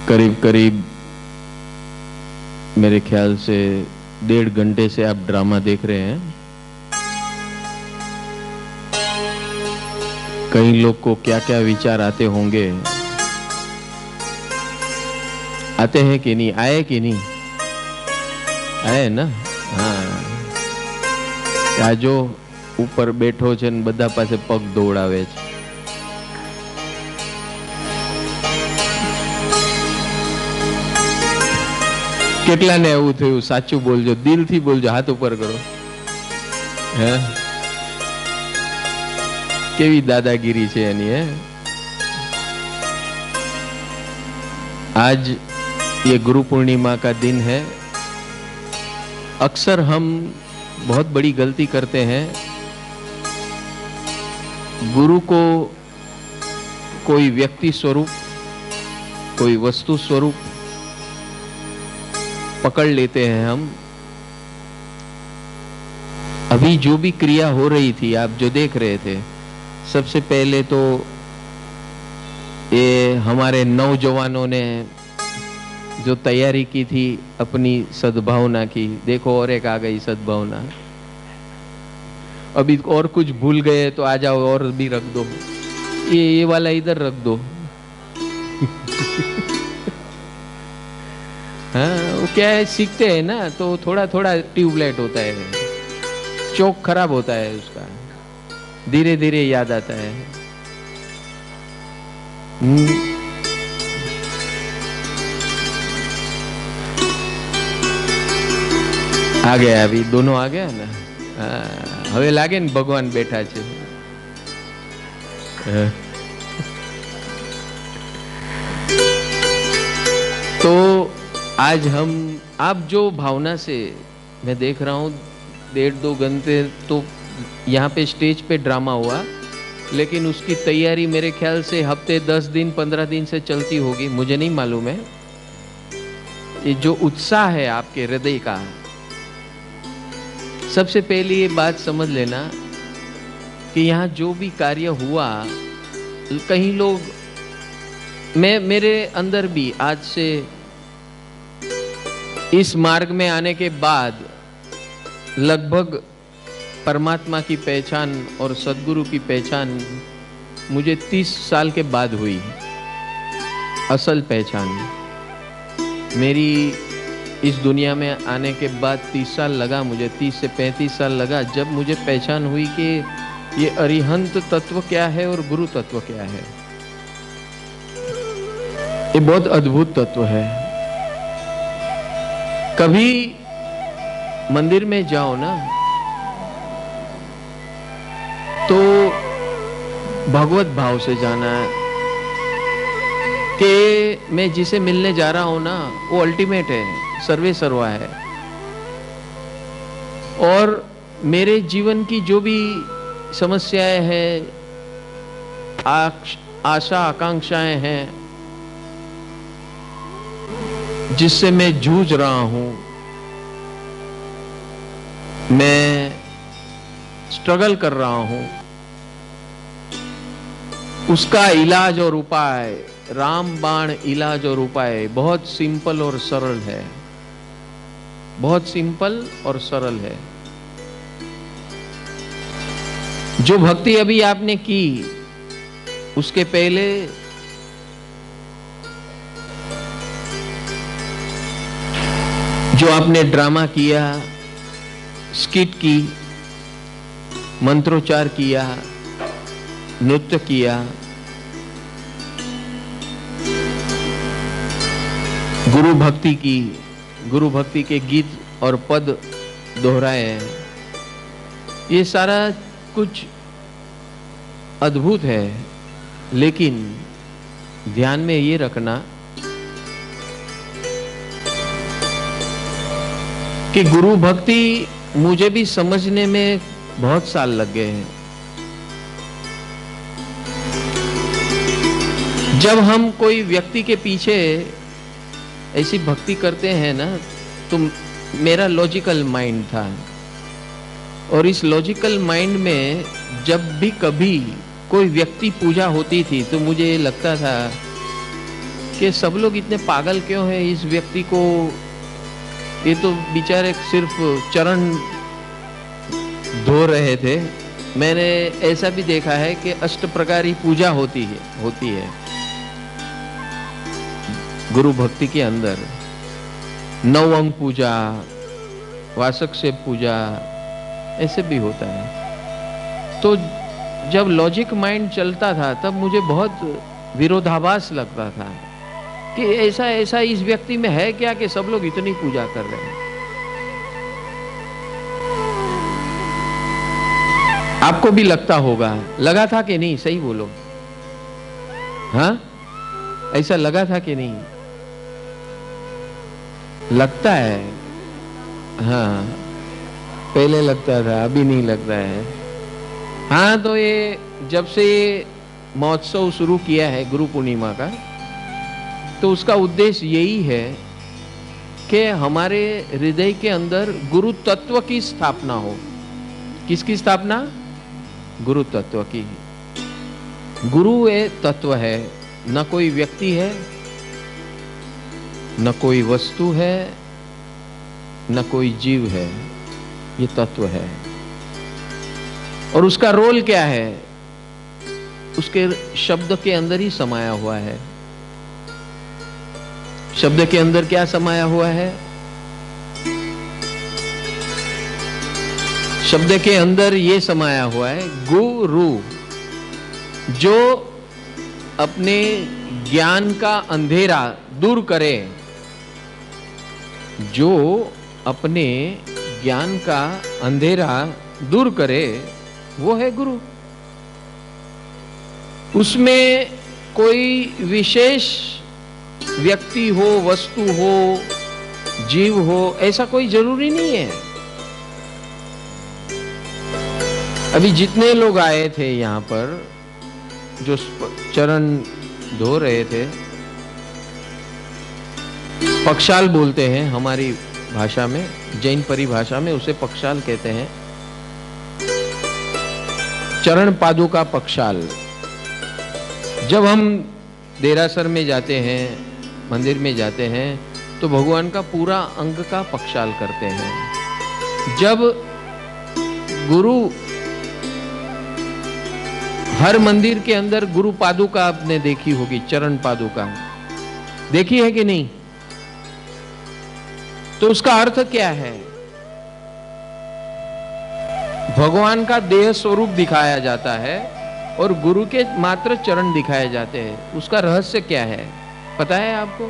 करीब करीब मेरे ख्याल से 1.5 घंटे से आप ड्रामा देख रहे हैं। कई लोग को क्या क्या विचार आते होंगे, आते हैं कि नहीं, आए कि नहीं आए ना? हाँ, આ જો ઉપર બેઠો છે ને બધા પાસે પગ દોડાવે છે. કેટલાને એવું થયું? સાચું બોલજો, દિલથી બોલજો, હાથ ઉપર કરો. હે, કેવી દાદાગીરી છે એની. હે, आज ये गुरु पूर्णिमा का दिन है. अक्सर हम बहुत बड़ी गलती करते हैं. गुरु को कोई व्यक्ति स्वरूप, कोई वस्तु स्वरूप पकड़ लेते हैं हम. अभी जो भी क्रिया हो रही थी, आप जो देख रहे थे, सबसे पहले तो ये हमारे नौजवानों ने जो तैयारी की थी अपनी सद्भावना की. देखो, और एक आ गई सद्भावना. अभी और कुछ भूल गए तो आ जाओ और भी रख दो. ये वाला इधर रख दो. हाँ, वो क्या है, सीखते हैं ना, तो थोड़ा थोड़ा ट्यूबलाइट होता है, चौक खराब होता है उसका, धीरे धीरे याद आता है. आ गया, अभी दोनों आ गया ना. હવે લાગે ને ભગવાન બેઠા છે. तो आज हम, आप जो भावना से, मैं देख रहा हूँ 1.5-2 घंटे तो यहाँ पे स्टेज पे ड्रामा हुआ, लेकिन उसकी तैयारी मेरे ख्याल से हफ्ते 10 दिन 15 दिन से चलती होगी, मुझे नहीं मालूम है. ये जो उत्साह है आपके हृदय का, सबसे पहले ये बात समझ लेना कि यहाँ जो भी कार्य हुआ, कहीं लोग, मेरे अंदर भी आज से इस मार्ग में आने के बाद लगभग परमात्मा की पहचान और सद्गुरु की पहचान मुझे 30 साल के बाद हुई. असल पहचान मेरी इस दुनिया में आने के बाद 30 साल लगा मुझे, 30 से 35 साल लगा, जब मुझे पहचान हुई कि ये अरिहंत तत्व क्या है और गुरु तत्व क्या है. ये बहुत अद्भुत तत्व है. कभी मंदिर में जाओ ना, तो भगवत भाव से जाना है कि मैं जिसे मिलने जा रहा हूं ना, वो अल्टीमेट है, सर्वे सर्वा है. और मेरे जीवन की जो भी समस्याएं हैं, आशा आकांक्षाएं हैं, जिससे मैं जूझ रहा हूं, मैं स्ट्रगल कर रहा हूं, उसका इलाज और उपाय, रामबाण इलाज और उपाय बहुत सिंपल और सरल है. बहुत सिंपल और सरल है. जो भक्ति अभी आपने की, उसके पहले जो आपने ड्रामा किया, स्किट की, मंत्रोच्चार किया, नृत्य किया, गुरु भक्ति की, गुरु भक्ति के गीत और पद दोहराए हैं, ये सारा कुछ अद्भुत है. लेकिन ध्यान में ये रखना कि गुरु भक्ति मुझे भी समझने में बहुत साल लग गए हैं. जब हम कोई व्यक्ति के पीछे ऐसी भक्ति करते हैं ना, तो मेरा लॉजिकल माइंड था, और इस लॉजिकल माइंड में जब भी कभी कोई व्यक्ति पूजा होती थी, तो मुझे लगता था कि सब लोग इतने पागल क्यों हैं, इस व्यक्ति को, ये तो बेचारे सिर्फ चरण धो रहे थे। मैंने ऐसा भी देखा है कि अष्ट प्रकारी पूजा होती है गुरु भक्ति के अंदर। 9 अंग पूजा, वासक से पूजा, ऐसे भी होता है। तो जब लॉजिक माइंड चलता था तब मुझे बहुत विरोधाभास लगता था कि ऐसा इस व्यक्ति में है क्या कि सब लोग इतनी पूजा कर रहे हैं। आपको भी लगता होगा, लगा था कि नहीं? सही बोलो, हाँ, ऐसा लगा था कि नहीं? लगता है, हाँ, पहले लगता था, अभी नहीं लगता है। हाँ, तो ये जब से ये महोत्सव शुरू किया है गुरु पूर्णिमा का, तो उसका उद्देश्य यही है कि हमारे हृदय के अंदर गुरु तत्व की स्थापना हो। किसकी स्थापना? गुरु तत्व की। गुरु एक तत्व है, न कोई व्यक्ति है, न कोई वस्तु है, न कोई जीव है, ये तत्व है। और उसका रोल क्या है? उसके शब्द के अंदर ही समाया हुआ है। शब्द के अंदर क्या समाया हुआ है? शब्द के अंदर ये समाया हुआ है गुरु, जो अपने ज्ञान का अंधेरा दूर करे, जो अपने ज्ञान का अंधेरा दूर करे, वो है गुरु। उसमें कोई विशेष व्यक्ति हो, वस्तु हो, जीव हो, ऐसा कोई जरूरी नहीं है। अभी जितने लोग आए थे यहां पर, जो चरण धो रहे थे, पक्षाल बोलते हैं हमारी भाषा में, जैन परिभाषा में उसे पक्षाल कहते हैं। चरण पादुका पक्षाल। जब हम देरासर में जाते हैं, मंदिर में जाते हैं, तो भगवान का पूरा अंग का पक्षाल करते हैं। जब गुरु, हर मंदिर के अंदर गुरु पादुका आपने देखी होगी, चरण पादुका देखी है कि नहीं? तो उसका अर्थ क्या है? भगवान का देह स्वरूप दिखाया जाता है और गुरु के मात्र चरण दिखाए जाते हैं। उसका रहस्य क्या है पता है आपको?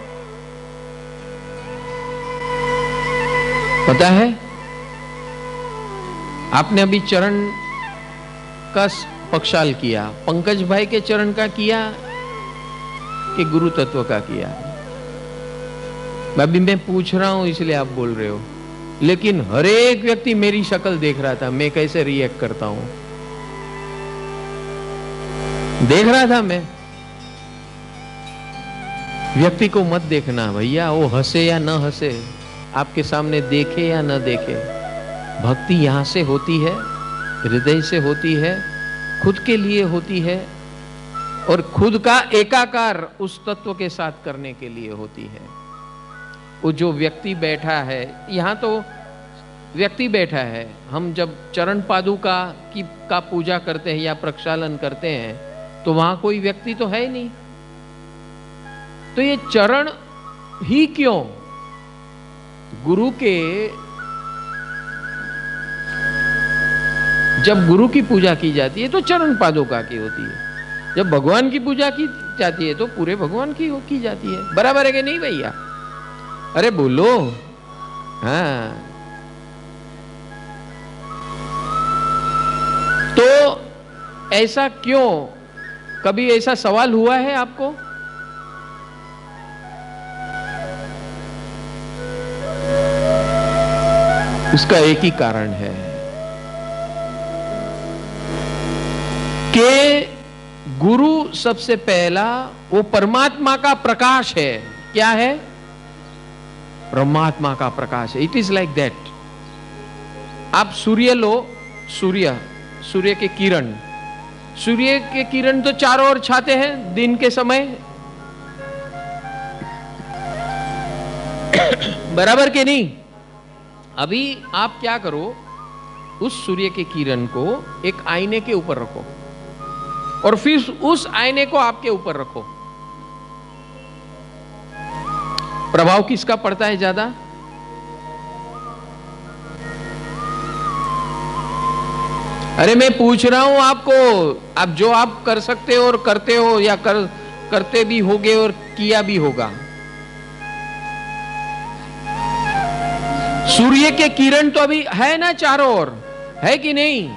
पता है? आपने अभी चरण का पक्षाल किया, पंकज भाई के चरण का किया कि गुरु तत्व का किया? अभी मैं पूछ रहा हूं इसलिए आप बोल रहे हो, लेकिन हर एक व्यक्ति मेरी शक्ल देख रहा था, मैं कैसे रिएक्ट करता हूं, देख रहा था मैं। व्यक्ति को मत देखना भैया, वो हंसे या न हंसे, आपके सामने देखे या न देखे। भक्ति यहां से होती है, हृदय से होती है, खुद के लिए होती है, और खुद का एकाकार उस तत्व के साथ करने के लिए होती है। वो जो व्यक्ति बैठा है, यहां तो व्यक्ति बैठा है, हम जब चरण पादुका का पूजा करते हैं या प्रक्षालन करते हैं तो वहां कोई व्यक्ति तो है ही नहीं। तो ये चरण ही क्यों? गुरु के, जब गुरु की पूजा की जाती है तो चरण पादुका की होती है, जब भगवान की पूजा की जाती है तो पूरे भगवान की जाती है। बराबर है कि नहीं भैया? अरे बोलो, हाँ। तो ऐसा क्यों? कभी ऐसा सवाल हुआ है आपको? उसका एक ही कारण है कि गुरु सबसे पहला वो परमात्मा का प्रकाश है। क्या है? परमात्मा का प्रकाश है। It is like that. आप सूर्य लो, सूर्य के किरण, सूर्य के किरण तो चारों ओर छाते हैं दिन के समय, बराबर के नहीं? अभी आप क्या करो, उस सूर्य के किरण को एक आईने के ऊपर रखो और फिर उस आईने को आपके ऊपर रखो। प्रभाव किसका पड़ता है ज्यादा? अरे मैं पूछ रहा हूं आपको, आप जो आप कर सकते हो और करते हो या करते भी होगे और किया भी होगा। सूर्य के किरण तो अभी है ना चारों ओर, है कि नहीं?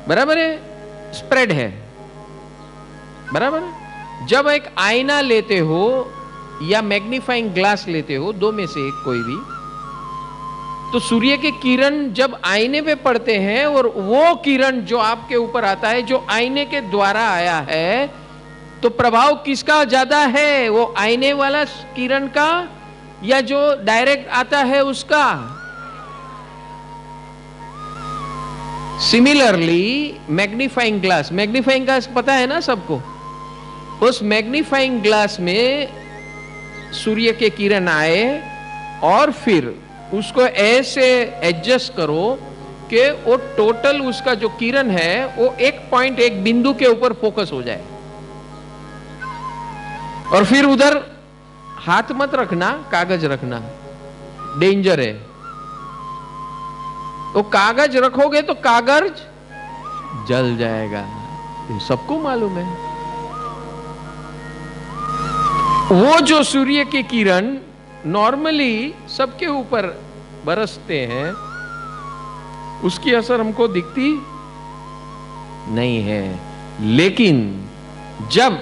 बराबर है, स्प्रेड है, बराबर है। जब एक आईना लेते हो या मैग्नीफाइंग ग्लास लेते हो, दो में से एक कोई भी, तो सूर्य के किरण जब आईने पे पड़ते हैं और वो किरण जो आपके ऊपर आता है, जो आईने के द्वारा आया है, तो प्रभाव किसका ज्यादा है? वो आईने वाला किरण का या जो डायरेक्ट आता है उसका? सिमिलरली मैग्नीफाइंग ग्लास पता है ना सबको? उस मैग्नीफाइंग ग्लास में सूर्य के किरण आए और फिर उसको ऐसे एडजस्ट करो कि वो टोटल उसका जो किरण है वो एक पॉइंट, एक बिंदु के ऊपर फोकस हो जाए। और फिर उधर हाथ मत रखना, कागज रखना, डेंजर है। तो कागज रखोगे तो कागज जल जाएगा, ये सबको मालूम है। वो जो सूर्य के किरण नॉर्मली सबके ऊपर बरसते हैं, उसकी असर हमको दिखती नहीं है। लेकिन जब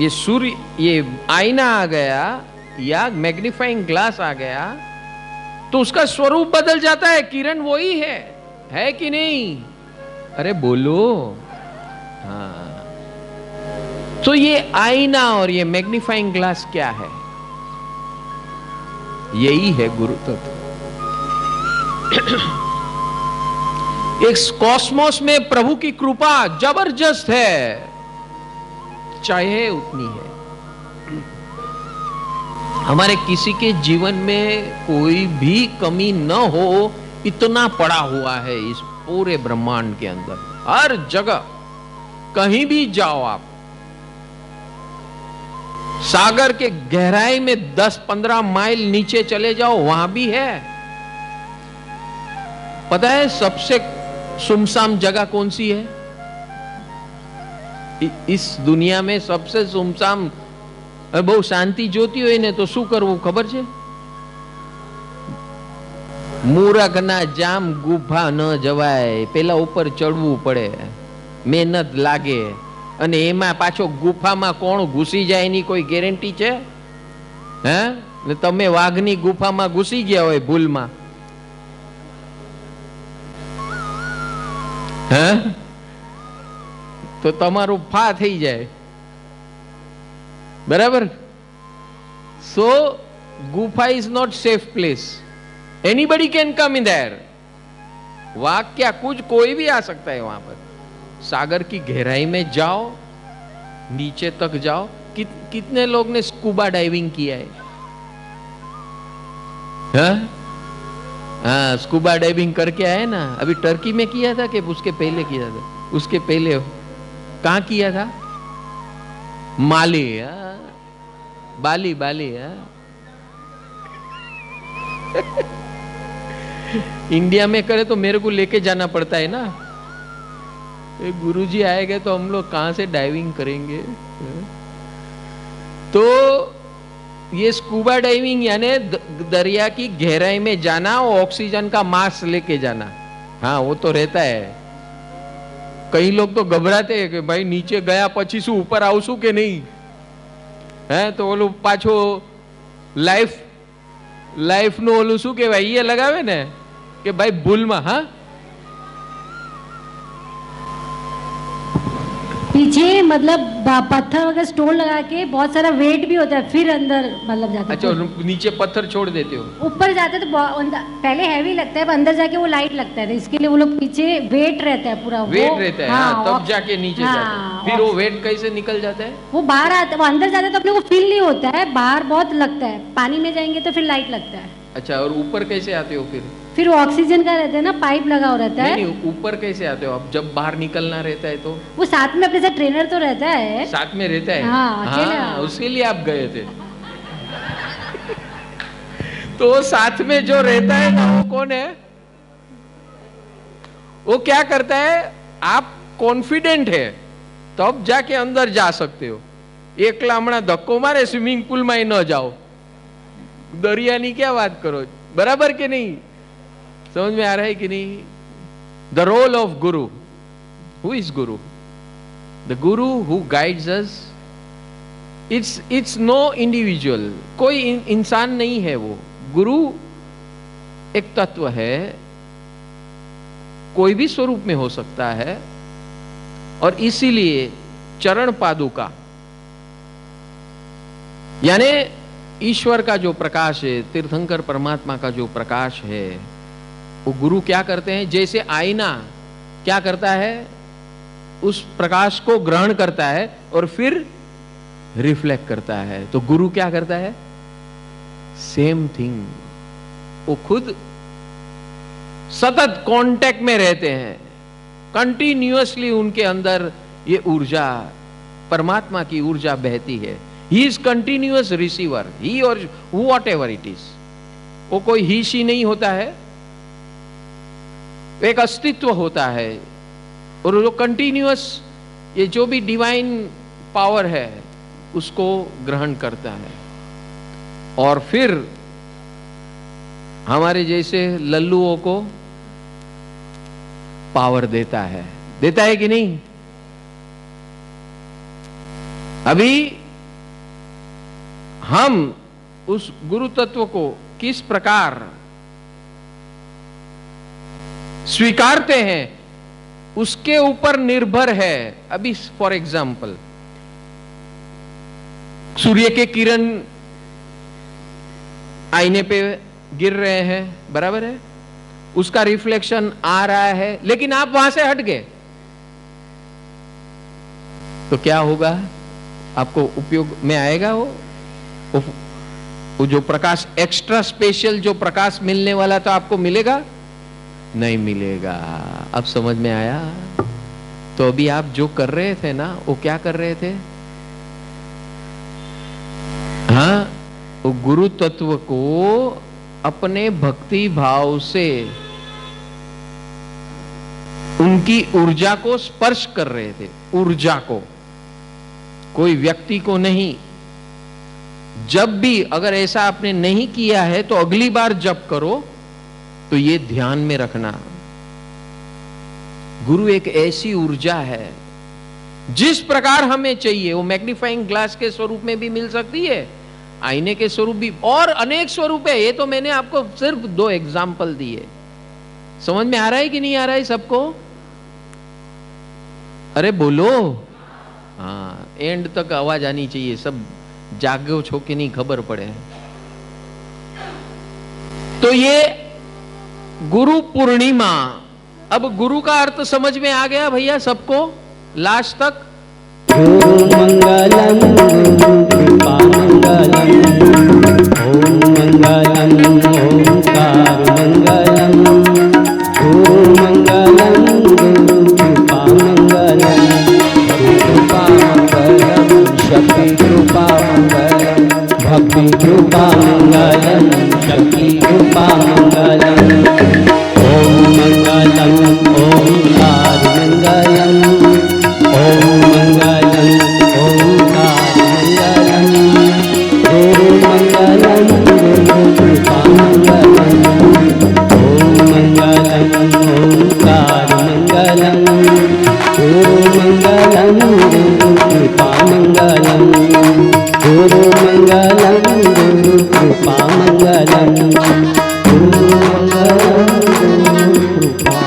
ये सूर्य, ये आईना आ गया या मैग्नीफाइंग ग्लास आ गया, तो उसका स्वरूप बदल जाता है, किरण वही है कि नहीं? अरे बोलो। हाँ, तो ये आईना और ये मैग्नीफाइंग ग्लास क्या है? यही है गुरु तत्व। इस कॉस्मोस में प्रभु की कृपा जबरदस्त है, चाहे उतनी है। हमारे किसी के जीवन में कोई भी कमी न हो, इतना पड़ा हुआ है इस पूरे ब्रह्मांड के अंदर। हर जगह कहीं भी जाओ आप, सागर के गहराई में 10-15 माइल नीचे चले जाओ, वहां भी है। पता है सबसे सुमसाम जगह कौन सी है इस दुनिया में? सबसे सुमसाम, बहु शांति जोती हो ने तो शू करवू खबर छे? मूरख ना जाम गुफा न जवाय, पेला ऊपर चढ़वू पड़े, मेहनत लागे, અને એમાં પાછો ગુફામાં કોણ ઘૂસી જાય એની કોઈ ગેરંટી છે? હે? ને તમે વાઘની ગુફામાં ઘૂસી ગયા હોય ભૂલમાં, હે, તો તમારું ફા થઈ જાય, બરાબર? સો ગુફા is not safe place, anybody can come in there. वाघ क्या, कुछ कोई भी आ सकता है वहां पर। सागर की गहराई में जाओ, नीचे तक जाओ। कितने लोग ने स्कूबा डाइविंग किया है? हाँ, स्कूबा डाइविंग करके आए ना। अभी टर्की में किया था कि उसके पहले किया था? उसके पहले कहां किया था? माली, बाली, बाली। इंडिया में करे तो मेरे को लेके जाना पड़ता है ना। गुरुजी आएंगे तो हम लोग कहां से डाइविंग करेंगे? तो ये स्कूबा डाइविंग यानी दरिया की गहराई में जाना और ऑक्सीजन का मास्क लेके जाना। हाँ, वो तो रहता है। कई लोग तो घबराते हैं कि भाई नीचे गया पछी शू ऊपर आवशू के नहीं है, तो ओलू पाछो लाइफ नो ओलू शू के भाई ये लगावे ने कि भाई भूल में, हाँ पीछे मतलब पत्थर वगैरह स्टोन लगा के बहुत सारा वेट भी होता है, फिर अंदर मतलब जाते हैं। अच्छा, नीचे पत्थर छोड़ देते हो? ऊपर जाते तो पहले हैवी लगता है, पर अंदर जाके वो लाइट लगता है, तो इसके लिए वो लोग पीछे वेट रहता है पूरा, वेट रहता है। हाँ, तब जाके नीचे जाते हैं। फिर वो वेट कैसे निकल जाता है? वो बाहर आता है, वो अंदर जाता है तो अपने को फील नहीं होता है, बाहर बहुत लगता है, पानी में जाएंगे तो फिर लाइट लगता है। अच्छा, और ऊपर कैसे आते हो फिर ऑक्सीजन का रहता है ना, पाइप लगा हो रहता है। नहीं, ऊपर कैसे आते हो आप जब बाहर निकलना रहता है तो? वो साथ में अपने साथ ट्रेनर तो रहता है। साथ में रहता है? हाँ, उसके लिए आप गए थे। तो साथ में जो रहता है ना, वो कौन है? वो क्या करता है, आप कॉन्फिडेंट है तब जाके अंदर जा सकते हो। एकला हमણાં धक्को मारे स्विमिंग पूल में न जाओ, दरियानी क्या बात करो, बराबर के नहीं? समझ में आ रहा है कि नहीं? The role of guru, who is guru? The guru who guides us. It's no individual, कोई इंसान नहीं है वो। गुरु एक तत्व है, कोई भी स्वरूप में हो सकता है, और इसीलिए चरण पादुका यानी ईश्वर का जो प्रकाश है, तीर्थंकर परमात्मा का जो प्रकाश है, वो गुरु क्या करते हैं, जैसे आईना क्या करता है, उस प्रकाश को ग्रहण करता है और फिर रिफ्लेक्ट करता है। तो गुरु क्या करता है, सेम थिंग। वो खुद सतत कांटेक्ट में रहते हैं, कंटिन्यूअसली उनके अंदर ये ऊर्जा, परमात्मा की ऊर्जा बहती है। ही इज कंटिन्यूअस रिसीवर, ही और वॉट एवर इट इज। वो कोई ही शी नहीं होता है, एक अस्तित्व होता है, और जो कंटिन्यूअस ये जो भी डिवाइन पावर है उसको ग्रहण करता है, और फिर हमारे जैसे लल्लुओं को पावर देता है। देता है कि नहीं? अभी हम उस गुरु तत्व को किस प्रकार स्वीकारते हैं उसके ऊपर निर्भर है। अभी फॉर एग्जाम्पल, सूर्य के किरण आईने पे गिर रहे हैं, बराबर है, उसका रिफ्लेक्शन आ रहा है, लेकिन आप वहां से हट गए तो क्या होगा? आपको उपयोग में आएगा वो जो प्रकाश, एक्स्ट्रा स्पेशल जो प्रकाश मिलने वाला था, आपको मिलेगा? नहीं मिलेगा। अब समझ में आया? तो अभी आप जो कर रहे थे ना, वो क्या कर रहे थे? हाँ, वो गुरु तत्व को अपने भक्ति भाव से उनकी ऊर्जा को स्पर्श कर रहे थे। ऊर्जा को, कोई व्यक्ति को नहीं। जब भी अगर ऐसा आपने नहीं किया है तो अगली बार जब करो तो ये ध्यान में रखना, गुरु एक ऐसी ऊर्जा है जिस प्रकार हमें चाहिए। वो मैग्नीफाइंग ग्लास के स्वरूप में भी मिल सकती है, आईने के स्वरूप भी, और अनेक स्वरूप है। ये तो मैंने आपको सिर्फ 2 एग्जाम्पल दिए। समझ में आ रहा है कि नहीं आ रहा है सबको? अरे बोलो। हाँ, एंड तक आवाज आनी चाहिए, सब जागो छो के नहीं खबर पड़े। तो ये गुरु पूर्णिमा, अब गुरु का अर्थ समझ में आ गया भैया सबको लास्ट तक? गुरु मंगलम कृपा मंगलम, ओम मंगलम ओंकार मंगलम, गुरु मंगलम कृपा मंगलम, कृपा मंगलम शक्ति कृपा मंगलम, भक्ति कृपा मंगलम शक्ति कृपा मंगलम, ओम मंगलम ओंकार मंगलम, ओम मंगलम ओंकार मंगलम, गुरु मंगलम गुरु कृपा मंगलम, ओम मंगलम ओंकार मंगलम, गुरु मंगलम गुरु कृपा मंगलम, गुरु मंगलम गुरु कृपा मंगलम, गुरु मंगलम गुरु कृपा